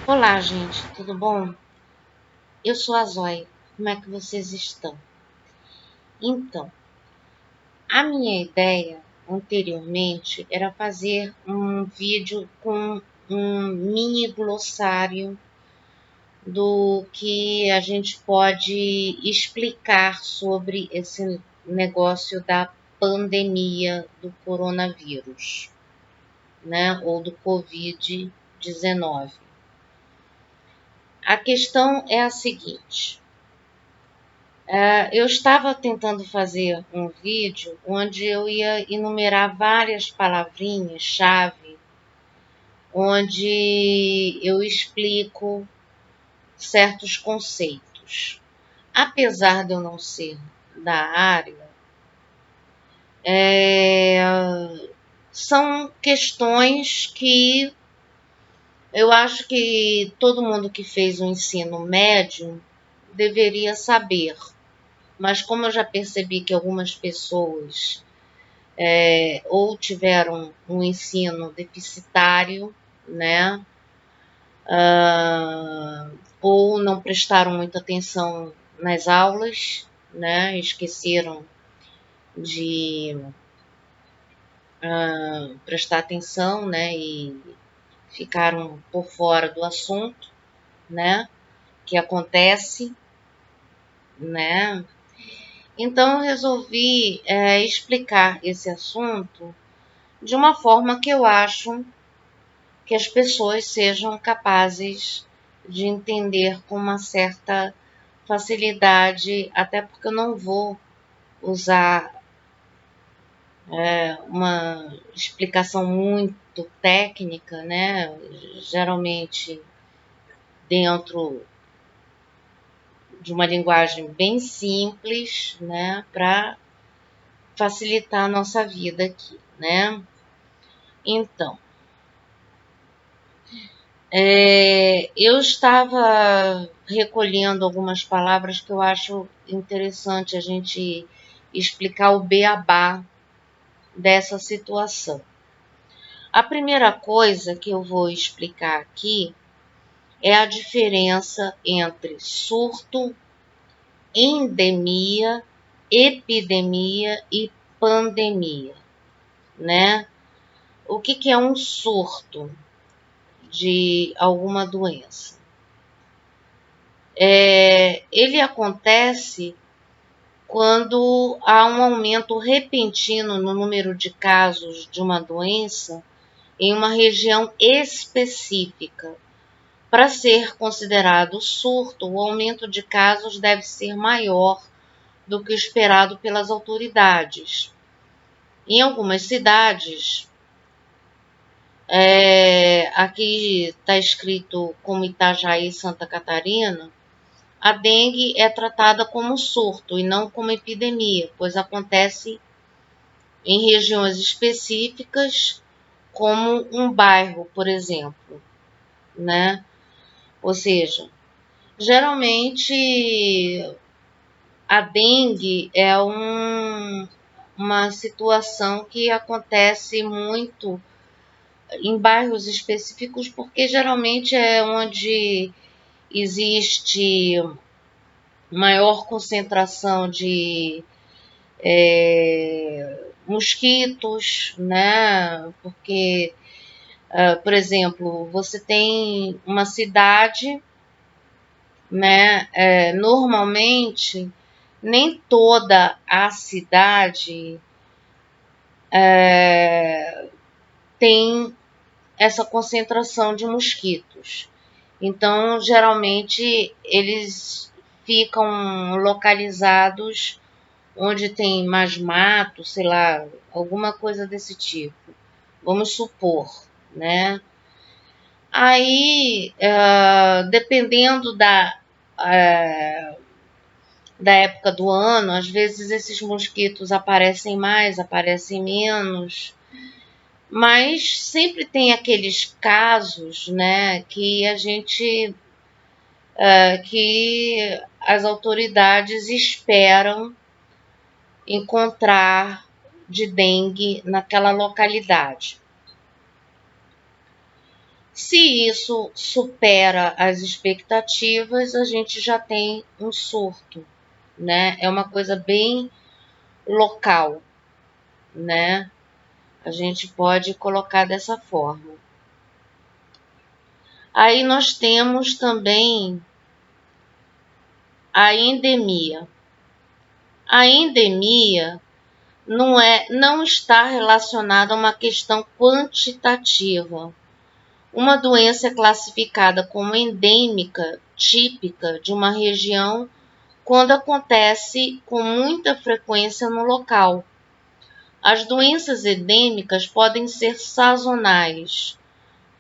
Olá, gente, tudo bom? Eu sou a Zóia. Como é que vocês estão? Então, a minha ideia anteriormente era fazer um vídeo com um mini glossário do que a gente pode explicar sobre esse negócio da pandemia do coronavírus, né? Ou do Covid-19. A questão é a seguinte. Eu estava tentando fazer um vídeo onde eu ia enumerar várias palavrinhas-chave, onde eu explico certos conceitos. Apesar de eu não ser da área, é, são questões que eu acho que todo mundo que fez o ensino médio deveria saber. Mas como eu já percebi que algumas pessoas ou tiveram um ensino deficitário, né? Ou não prestaram muita atenção nas aulas, né? Esqueceram de prestar atenção, né? E ficaram por fora do assunto, né? Que acontece, né? Então eu resolvi explicar esse assunto de uma forma que eu acho que as pessoas sejam capazes de entender com uma certa facilidade, até porque eu não vou usar uma explicação muito técnica, né? Geralmente dentro de uma linguagem bem simples, né? Para facilitar a nossa vida aqui, né? Então, eu estava recolhendo algumas palavras que eu acho interessante a gente explicar o beabá dessa situação. A primeira coisa que eu vou explicar aqui é a diferença entre surto, endemia, epidemia e pandemia, né? O que é um surto de alguma doença? Ele acontece quando há um aumento repentino no número de casos de uma doença em uma região específica. Para ser considerado surto, o aumento de casos deve ser maior do que o esperado pelas autoridades. Em algumas cidades, aqui está escrito como Itajaí, Santa Catarina, a dengue é tratada como surto e não como epidemia, pois acontece em regiões específicas, como um bairro, por exemplo, né? Ou seja, geralmente a dengue é uma situação que acontece muito em bairros específicos, porque geralmente é onde existe maior concentração de mosquitos, né? Porque, por exemplo, você tem uma cidade, né? Normalmente, nem toda a cidade tem essa concentração de mosquitos. Então, geralmente, eles ficam localizados onde tem mais mato, sei lá, alguma coisa desse tipo. Vamos supor, né? Aí, dependendo da época do ano, às vezes esses mosquitos aparecem mais, aparecem menos, mas sempre tem aqueles casos, né, que a gente, que as autoridades esperam encontrar de dengue naquela localidade. Se isso supera as expectativas, a gente já tem um surto, né? É uma coisa bem local, né? A gente pode colocar dessa forma. Aí nós temos também a endemia. A endemia não está relacionada a uma questão quantitativa. Uma doença é classificada como endêmica, típica de uma região, quando acontece com muita frequência no local. As doenças endêmicas podem ser sazonais.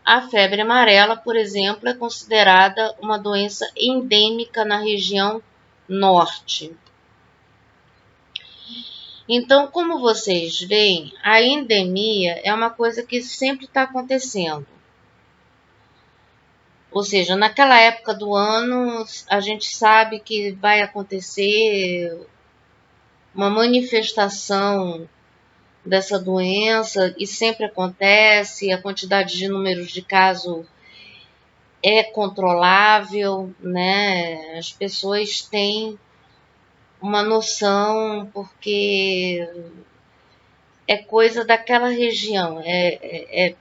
A febre amarela, por exemplo, é considerada uma doença endêmica na região norte. Então, como vocês veem, a endemia é uma coisa que sempre está acontecendo. Ou seja, naquela época do ano, a gente sabe que vai acontecer uma manifestação dessa doença e sempre acontece, a quantidade de números de casos é controlável, né? As pessoas têm uma noção porque é coisa daquela região, é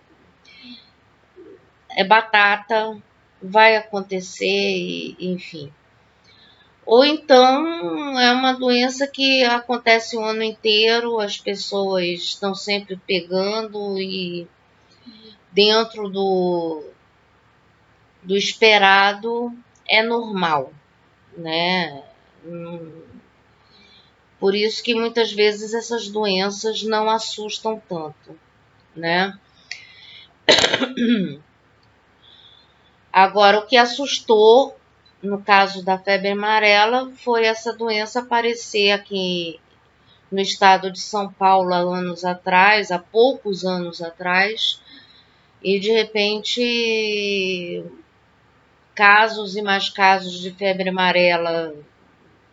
batata, vai acontecer, enfim. Ou então é uma doença que acontece o ano inteiro, as pessoas estão sempre pegando e dentro do esperado é normal, né? Por isso que muitas vezes essas doenças não assustam tanto, né? Agora, o que assustou no caso da febre amarela foi essa doença aparecer aqui no estado de São Paulo há anos atrás, há poucos anos atrás, e de repente casos e mais casos de febre amarela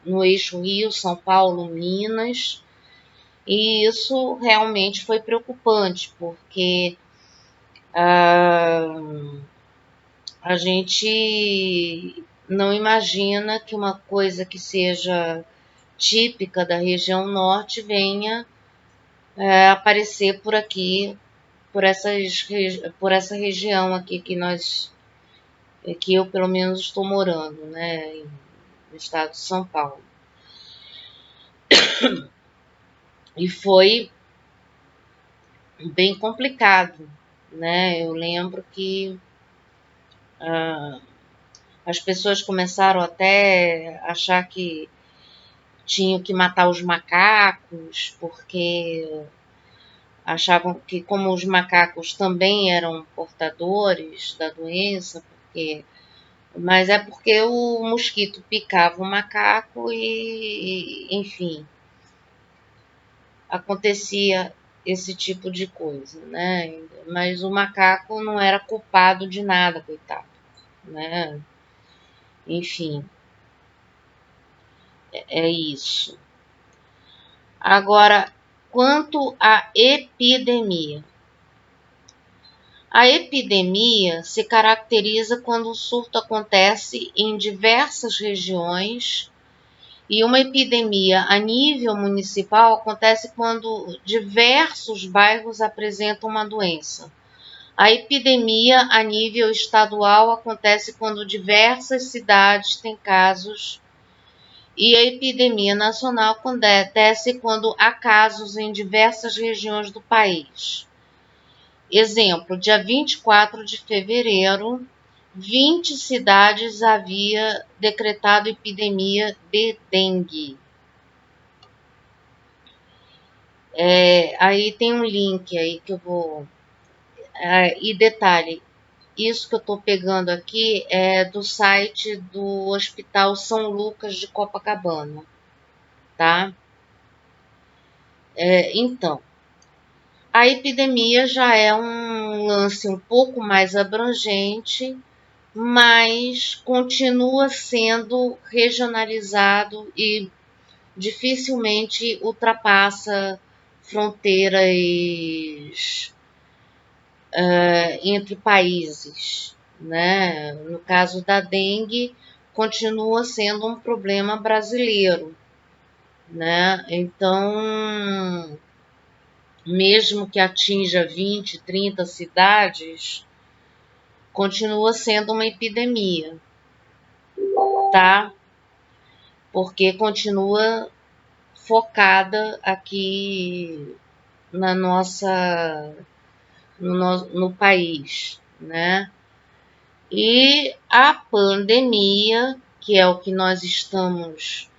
no eixo Rio, São Paulo, Minas, e isso realmente foi preocupante, porque a gente não imagina que uma coisa que seja típica da região norte venha aparecer por aqui, por essa região aqui que eu pelo menos estou morando, né, no estado de São Paulo. E foi bem complicado, né? Eu lembro que as pessoas começaram até a achar que tinham que matar os macacos, porque achavam que como os macacos também eram portadores da doença, mas é porque o mosquito picava o macaco e enfim, acontecia esse tipo de coisa, né? Mas o macaco não era culpado de nada, coitado, né? Enfim, é isso. Agora, quanto à epidemia. A epidemia se caracteriza quando o surto acontece em diversas regiões, e uma epidemia a nível municipal acontece quando diversos bairros apresentam uma doença. A epidemia a nível estadual acontece quando diversas cidades têm casos, e a epidemia nacional acontece quando há casos em diversas regiões do país. Exemplo, dia 24 de fevereiro, 20 cidades havia decretado epidemia de dengue. Aí tem um link aí que eu vou... e detalhe, isso que eu estou pegando aqui é do site do Hospital São Lucas de Copacabana, tá? Então, a epidemia já é um lance um pouco mais abrangente, mas continua sendo regionalizado e dificilmente ultrapassa fronteiras entre países, né? No caso da dengue, continua sendo um problema brasileiro, né? Então, mesmo que atinja 20, 30 cidades, continua sendo uma epidemia, tá? Porque continua focada aqui na nossa no país, né? E a pandemia, que é o que nós estamos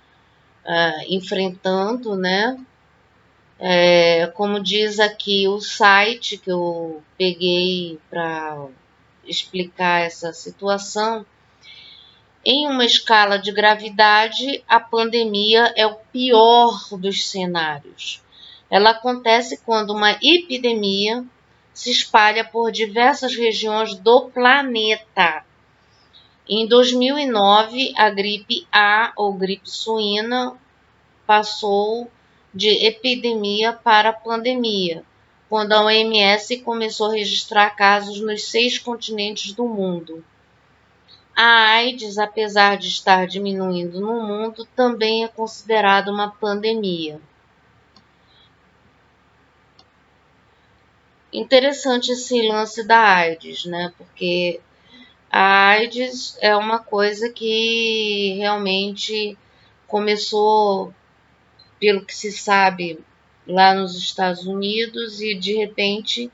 enfrentando, né? Como diz aqui o site que eu peguei para explicar essa situação, em uma escala de gravidade, a pandemia é o pior dos cenários. Ela acontece quando uma epidemia se espalha por diversas regiões do planeta. Em 2009, a gripe A, ou gripe suína, passou de epidemia para pandemia, quando a OMS começou a registrar casos nos 6 continentes do mundo. A AIDS, apesar de estar diminuindo no mundo, também é considerada uma pandemia. Interessante esse lance da AIDS, né? Porque a AIDS é uma coisa que realmente começou, pelo que se sabe, lá nos Estados Unidos e de repente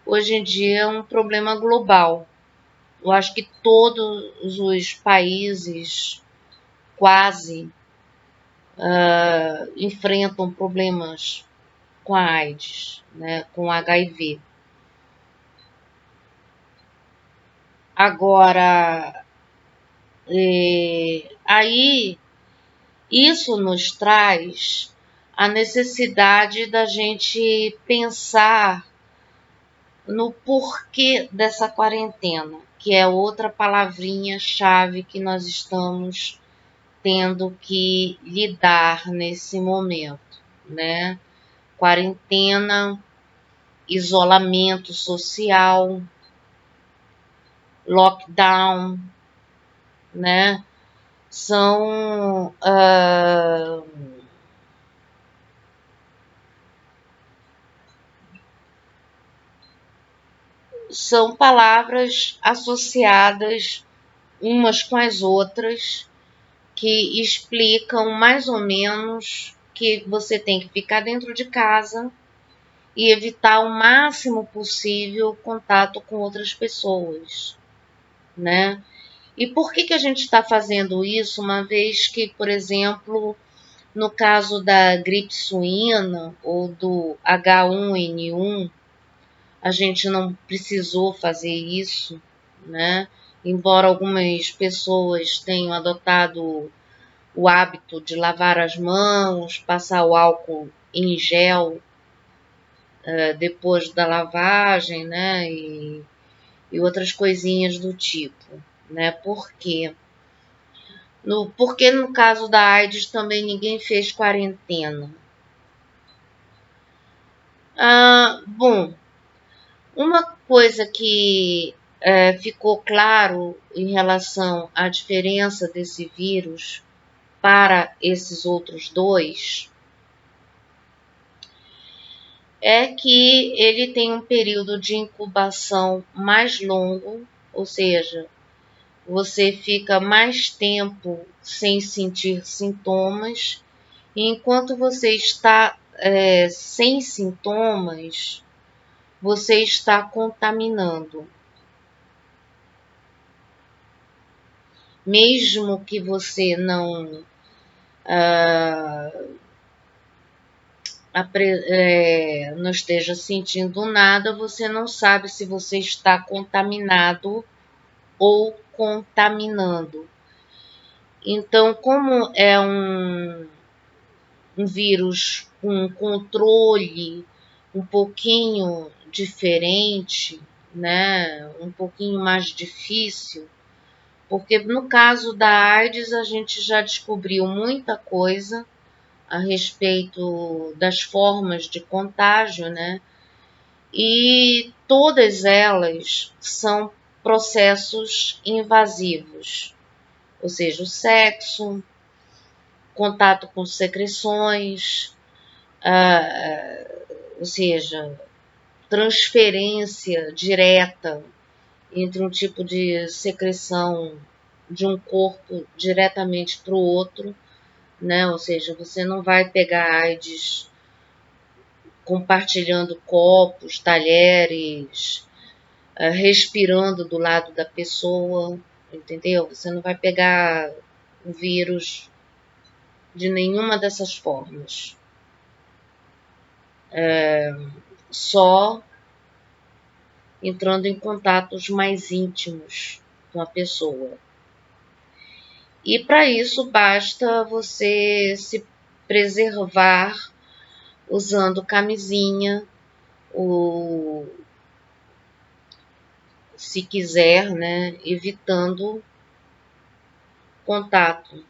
hoje em dia é um problema global. Eu acho que todos os países quase enfrentam problemas com a AIDS, né, com HIV. Agora, aí isso nos traz a necessidade da gente pensar no porquê dessa quarentena, que é outra palavrinha-chave que nós estamos tendo que lidar nesse momento, né? Quarentena, isolamento social, lockdown, né? São são palavras associadas umas com as outras que explicam mais ou menos que você tem que ficar dentro de casa e evitar o máximo possível o contato com outras pessoas, né? E por que a gente está fazendo isso, uma vez que, por exemplo, no caso da gripe suína ou do H1N1, a gente não precisou fazer isso, né? Embora algumas pessoas tenham adotado o hábito de lavar as mãos, passar o álcool em gel depois da lavagem, né? E outras coisinhas do tipo, né? Porque no caso da AIDS também ninguém fez quarentena. Bom, uma coisa que ficou claro em relação à diferença desse vírus para esses outros dois é que ele tem um período de incubação mais longo, ou seja, você fica mais tempo sem sentir sintomas, e enquanto você está sem sintomas, você está contaminando. Mesmo que você não esteja sentindo nada, você não sabe se você está contaminado ou contaminando. Então, como é um vírus com controle um pouquinho diferente, né? Um pouquinho mais difícil, porque no caso da AIDS a gente já descobriu muita coisa a respeito das formas de contágio, né? e todas elas são processos invasivos, ou seja, o sexo, contato com secreções, ou seja, transferência direta entre um tipo de secreção de um corpo diretamente para o outro, né? Ou seja, você não vai pegar AIDS compartilhando copos, talheres, respirando do lado da pessoa, entendeu? Você não vai pegar o vírus de nenhuma dessas formas. Só entrando em contatos mais íntimos com a pessoa. E para isso basta você se preservar usando camisinha, ou se quiser, né, evitando contato,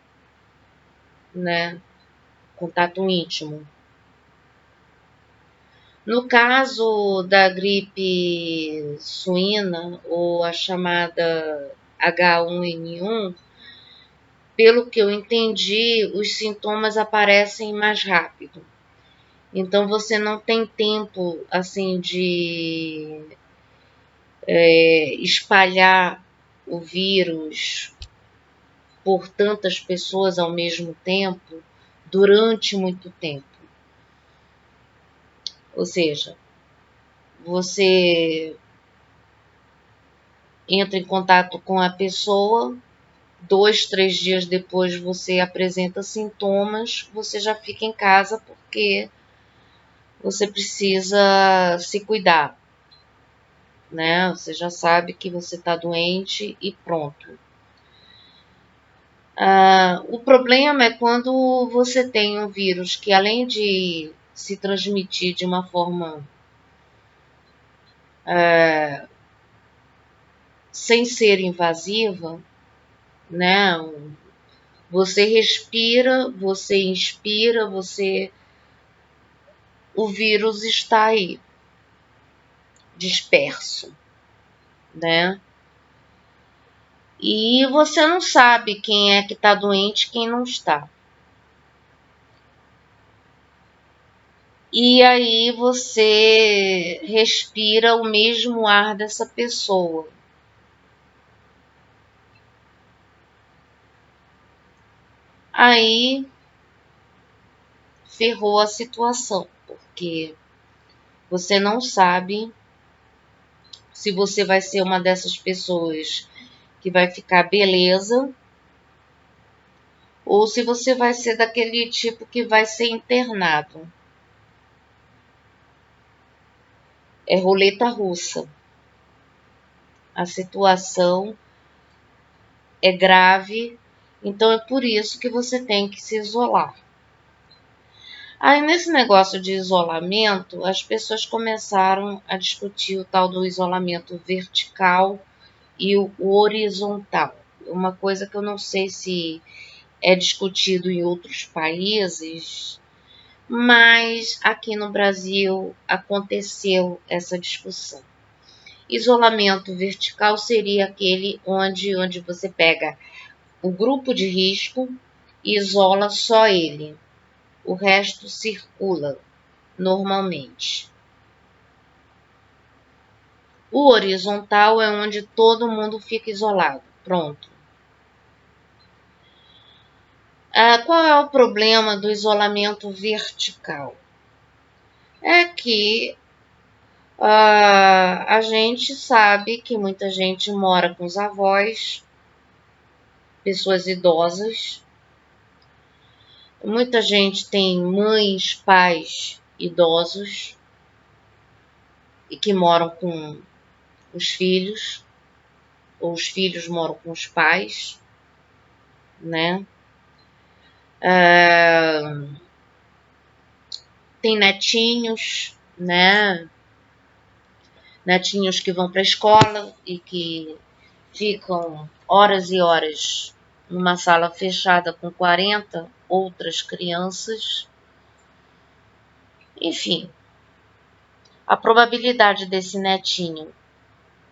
né, contato íntimo. No caso da gripe suína, ou a chamada H1N1, pelo que eu entendi, os sintomas aparecem mais rápido. Então você não tem tempo assim de espalhar o vírus por tantas pessoas ao mesmo tempo durante muito tempo. Ou seja, você entra em contato com a pessoa, 2, 3 dias depois você apresenta sintomas, você já fica em casa porque você precisa se cuidar, né? Você já sabe que você está doente e pronto. O problema é quando você tem um vírus que, além de se transmitir de uma forma sem ser invasiva, né? Você respira, você inspira, o vírus está aí, disperso, né? E você não sabe quem é que está doente e quem não está. E aí você respira o mesmo ar dessa pessoa. Aí ferrou a situação, porque você não sabe se você vai ser uma dessas pessoas que vai ficar beleza, ou se você vai ser daquele tipo que vai ser internado. É roleta russa. A situação é grave, então é por isso que você tem que se isolar. Aí, nesse negócio de isolamento, as pessoas começaram a discutir o tal do isolamento vertical e o horizontal. Uma coisa que eu não sei se é discutido em outros países, mas aqui no Brasil aconteceu essa discussão. Isolamento vertical seria aquele onde você pega o grupo de risco e isola só ele. O resto circula normalmente. O horizontal é onde todo mundo fica isolado. Pronto. Qual é o problema do isolamento vertical? É que a gente sabe que muita gente mora com os avós, pessoas idosas. Muita gente tem mães, pais idosos e que moram com os filhos, ou os filhos moram com os pais, né? Tem netinhos, né? Netinhos que vão para a escola e que ficam horas e horas numa sala fechada com 40 outras crianças. Enfim, A probabilidade desse netinho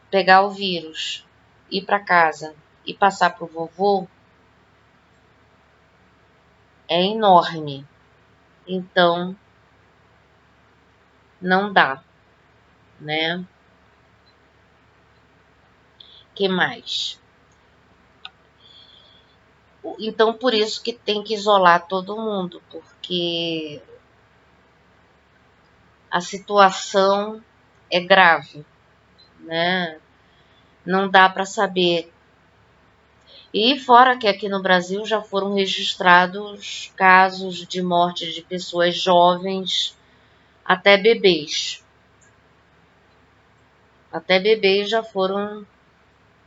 pegar o vírus, ir para casa e passar para o vovô é enorme. Então, não dá, né? Que mais? Então, por isso que tem que isolar todo mundo, porque a situação é grave, né? Não dá para saber. E fora que aqui no Brasil já foram registrados casos de morte de pessoas jovens, até bebês. Até bebês já foram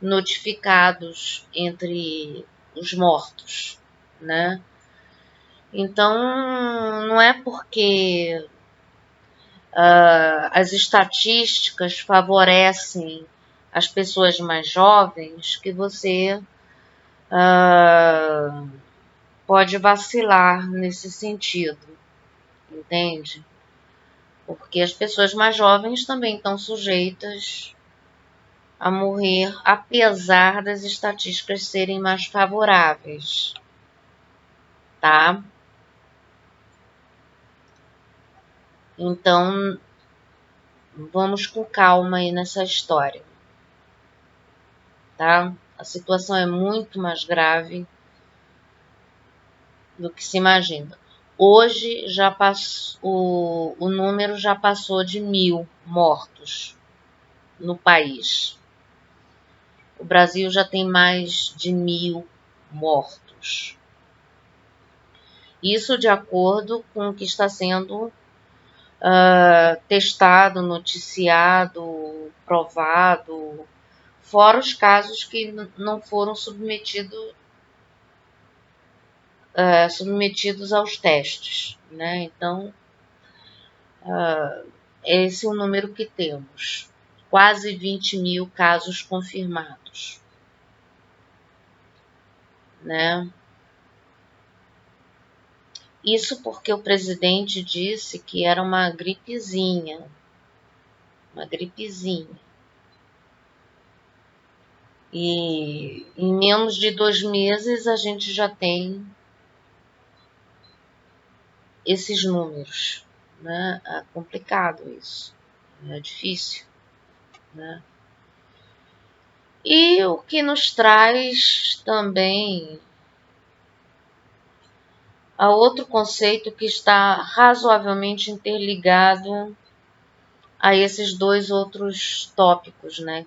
notificados entre os mortos, né? Então, não é porque as estatísticas favorecem as pessoas mais jovens que você pode vacilar nesse sentido, entende? Porque as pessoas mais jovens também estão sujeitas a morrer, apesar das estatísticas serem mais favoráveis, tá? Então, vamos com calma aí nessa história, tá? A situação é muito mais grave do que se imagina. Hoje já passou, o número já passou de 1.000 mortos no país. O Brasil já tem mais de 1.000 mortos. Isso de acordo com o que está sendo testado, noticiado, provado, fora os casos que não foram submetidos aos testes, né? Então, esse é o número que temos. Quase 20.000 casos confirmados, né? Isso porque o presidente disse que era uma gripezinha. Uma gripezinha. E em menos de 2 meses a gente já tem esses números, né? É complicado isso, é difícil, né? E o que nos traz também a outro conceito que está razoavelmente interligado a esses dois outros tópicos, né?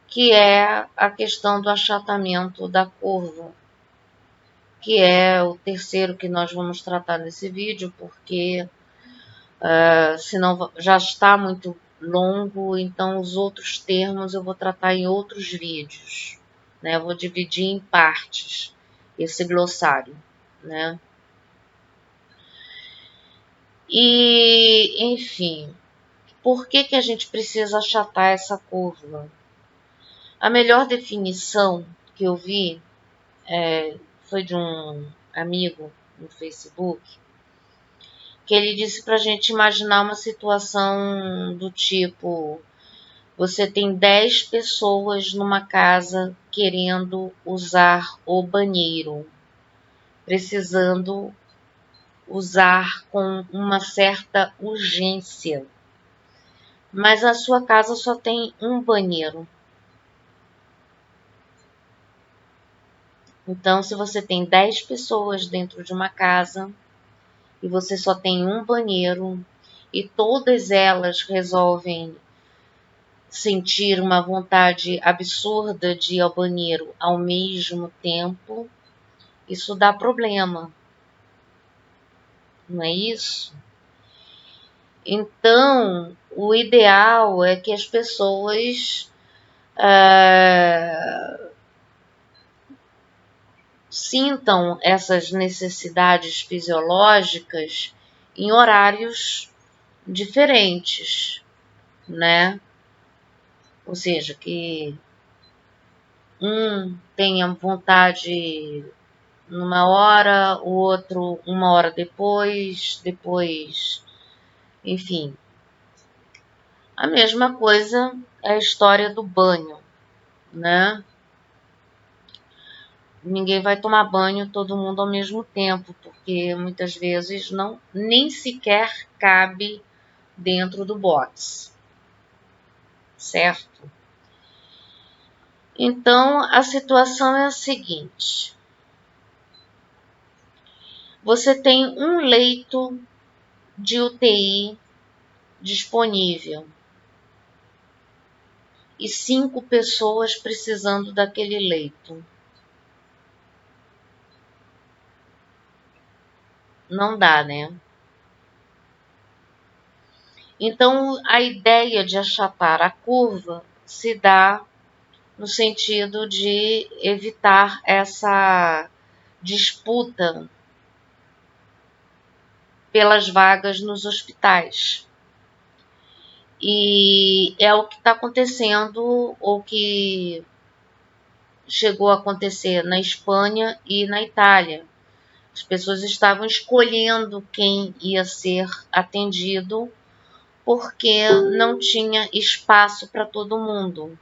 Que é a questão do achatamento da curva, que é o terceiro que nós vamos tratar nesse vídeo, porque senão já está muito longo, então os outros termos eu vou tratar em outros vídeos, né? Eu vou dividir em partes esse glossário, né? E, enfim, por que que a gente precisa achatar essa curva? A melhor definição que eu vi foi de um amigo no Facebook, que ele disse para a gente imaginar uma situação do tipo: você tem 10 pessoas numa casa querendo usar o banheiro, precisando usar com uma certa urgência, mas a sua casa só tem um banheiro. Então, se você tem 10 pessoas dentro de uma casa e você só tem um banheiro e todas elas resolvem sentir uma vontade absurda de ir ao banheiro ao mesmo tempo, isso dá problema, não é isso? Então, o ideal é que as pessoas sintam essas necessidades fisiológicas em horários diferentes, né? Ou seja, que um tenha vontade numa hora, o outro uma hora depois, enfim. A mesma coisa é a história do banho, né? Ninguém vai tomar banho todo mundo ao mesmo tempo, porque muitas vezes não nem sequer cabe dentro do box, certo? Então a situação é a seguinte: você tem um leito de UTI disponível e 5 pessoas precisando daquele leito. Não dá, né? Então, a ideia de achatar a curva se dá no sentido de evitar essa disputa pelas vagas nos hospitais. E é o que está acontecendo, ou que chegou a acontecer na Espanha e na Itália. As pessoas estavam escolhendo quem ia ser atendido porque não tinha espaço para todo mundo,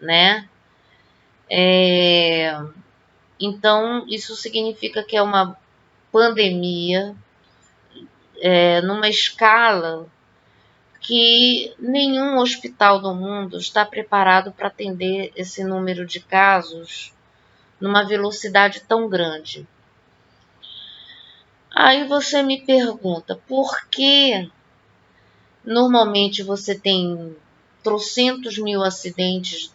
né? Então, isso significa que é uma pandemia numa escala que nenhum hospital do mundo está preparado para atender esse número de casos numa velocidade tão grande. Aí você me pergunta, por que normalmente você tem trocentos mil acidentes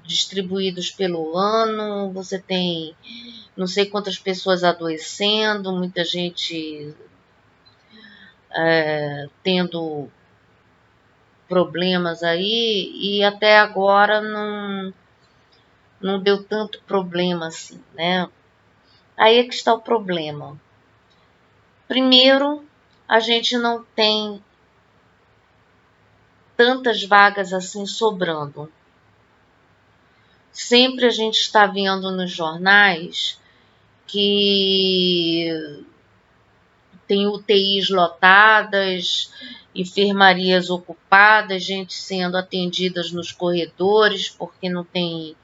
distribuídos pelo ano, você tem não sei quantas pessoas adoecendo, muita gente tendo problemas aí, e até agora não deu tanto problema assim, né? Aí é que está o problema. Primeiro, a gente não tem tantas vagas assim sobrando. Sempre a gente está vendo nos jornais que tem UTIs lotadas, enfermarias ocupadas, gente sendo atendidas nos corredores porque não tem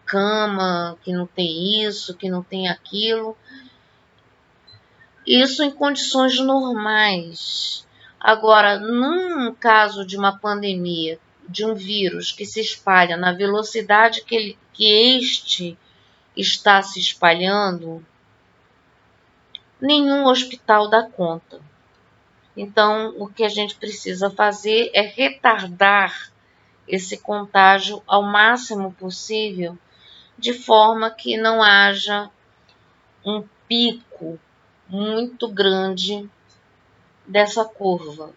cama, que não tem isso, que não tem aquilo. Isso em condições normais. Agora, num caso de uma pandemia, de um vírus que se espalha na velocidade que este está se espalhando, nenhum hospital dá conta. Então, o que a gente precisa fazer é retardar esse contágio ao máximo possível, de forma que não haja um pico muito grande dessa curva.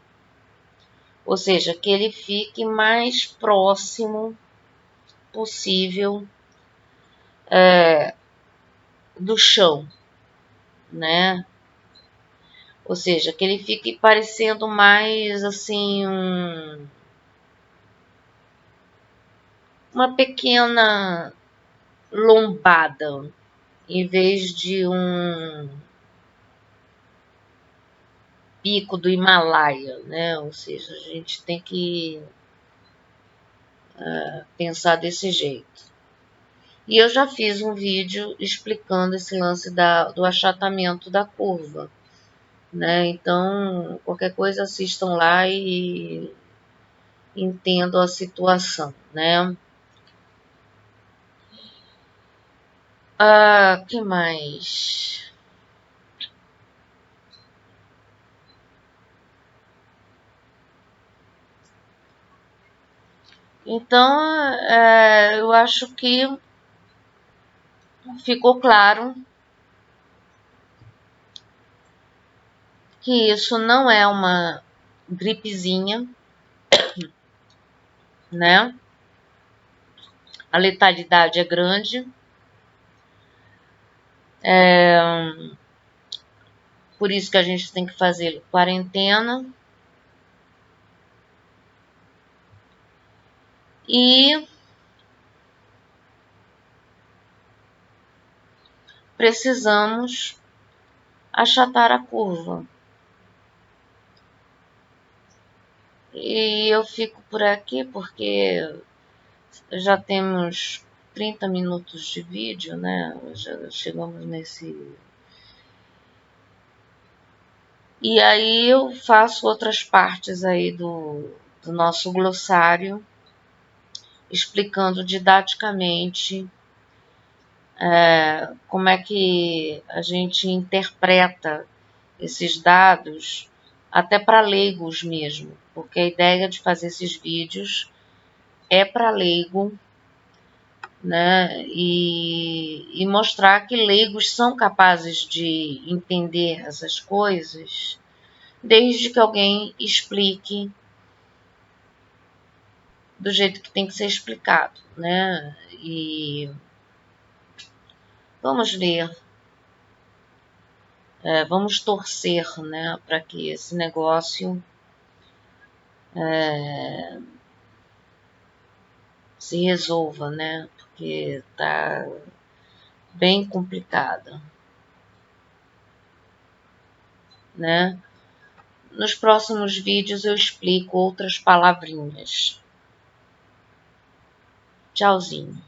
Ou seja, que ele fique mais próximo possível do chão, né? Ou seja, que ele fique parecendo mais assim uma pequena lombada, em vez de um pico do Himalaia, né? Ou seja, a gente tem que pensar desse jeito. E eu já fiz um vídeo explicando esse lance do achatamento da curva, né? Então, qualquer coisa assistam lá e entendam a situação, né? Que mais? Então, eu acho que ficou claro que isso não é uma gripezinha, né? A letalidade é grande, por isso que a gente tem que fazer quarentena. E precisamos achatar a curva. E eu fico por aqui porque já temos 30 minutos de vídeo, né? Já chegamos nesse. E aí eu faço outras partes aí do nosso glossário, explicando didaticamente como é que a gente interpreta esses dados, até para leigos mesmo, porque a ideia de fazer esses vídeos é para leigo, né? E mostrar que leigos são capazes de entender essas coisas, desde que alguém explique do jeito que tem que ser explicado, né? E vamos ver, vamos torcer, né, para que esse negócio se resolva, né? Porque tá bem complicada, né? Nos próximos vídeos eu explico outras palavrinhas. Tchauzinho.